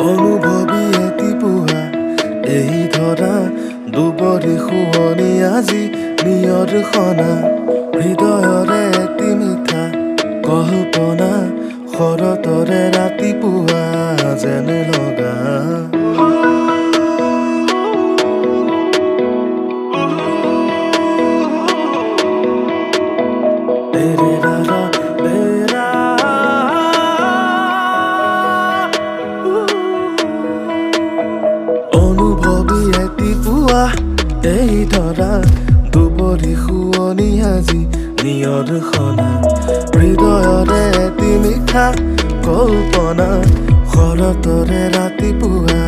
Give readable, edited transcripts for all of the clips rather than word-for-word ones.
অনুভৱী এটি পুৱা এই ধৰা দুবৰি শুৱনি আজি নিয়ৰ খনা হৃদয়ৰে এটি মিঠা কল্পনা শৰতৰে ৰাতিপুৱা যেন লগা অনুভৱী এটি পুৱা এই ধৰা দুবৰি শুৱনি আজি নিয়ৰ খনা হৃদয়ৰে এটি মিঠা কল্পনা শৰতৰে ৰাতিপুৱা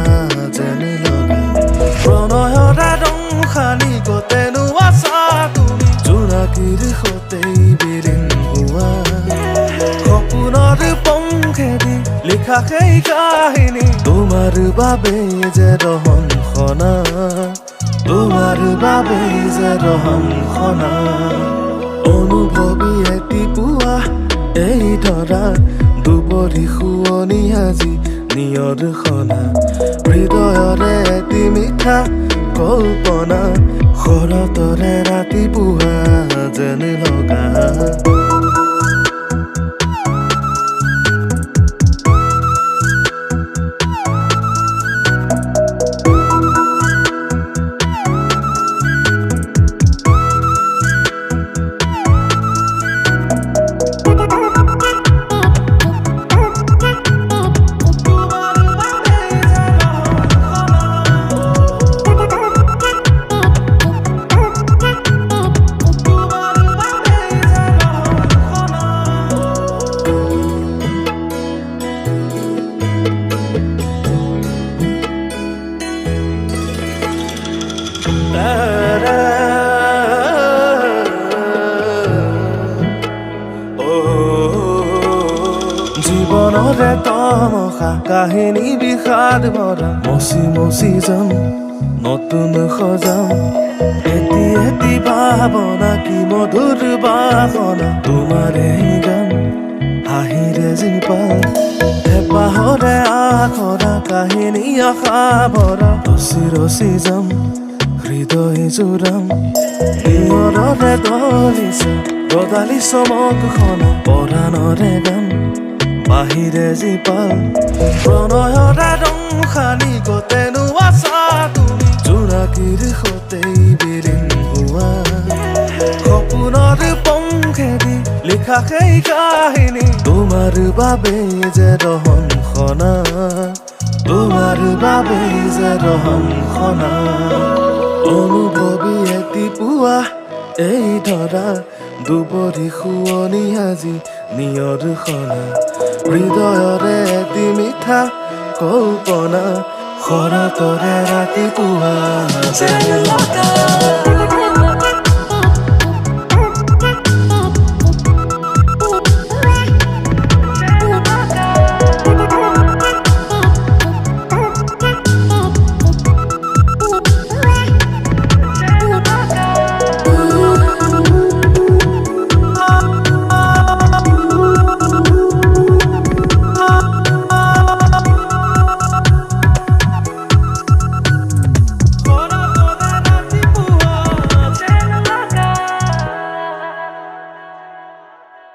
যেন লগা প্ৰণয়ৰে ৰং সানি গতেনো আছা তুমি জোনাকীৰ সতেই বিলীন হোৱা সপোনৰ পংখেদি লিখা সেই কাহিনী তোমাৰ বাবে যে ৰহন খনা তোমাৰ বাবে যে ৰহন খনা অনুভৱী এটি পুৱা এই ধৰা দুবৰি শুৱনি আজি নিয়ৰ খনা হৃদয়ৰে এটি মিঠা কল্পনা শৰতৰে ৰাতিপুৱা যেন লগা জীৱনৰে তমসা কাহিনী বিষাদ ভৰা মচি মচি যাম নতুন সজাম এটি এটি ভাৱনা কি মধুৰ বাসনা তোমাৰে গান হাঁহিৰে জিপাল হেঁপাহৰে আখৰা কাহিনী আশা ভৰা ৰচি ৰচি যাম হৃদয় জোৰাম নিয়ৰৰে দলিছে গদালি চমক খনা পৰাণৰে গান বাহিৰে জিপাল প্ৰণয়ৰে ৰং সানি গতেনো আছা তুমি জোনাকীৰ সতেই বিলীন হোৱা সপোনৰ পংখেদি লিখা সেই কাহিনী তোমাৰ বাবে যে ৰহন খনা তোমাৰ বাবে যে ৰহন খনা অনুভৱী এটি পুৱা এই ধৰা দুবৰি শুৱনি আজি নিয়ৰ খনা হৃদয়ৰে এটি মিঠা কল্পনা শৰতৰে ৰাতিপুৱা যেন লগা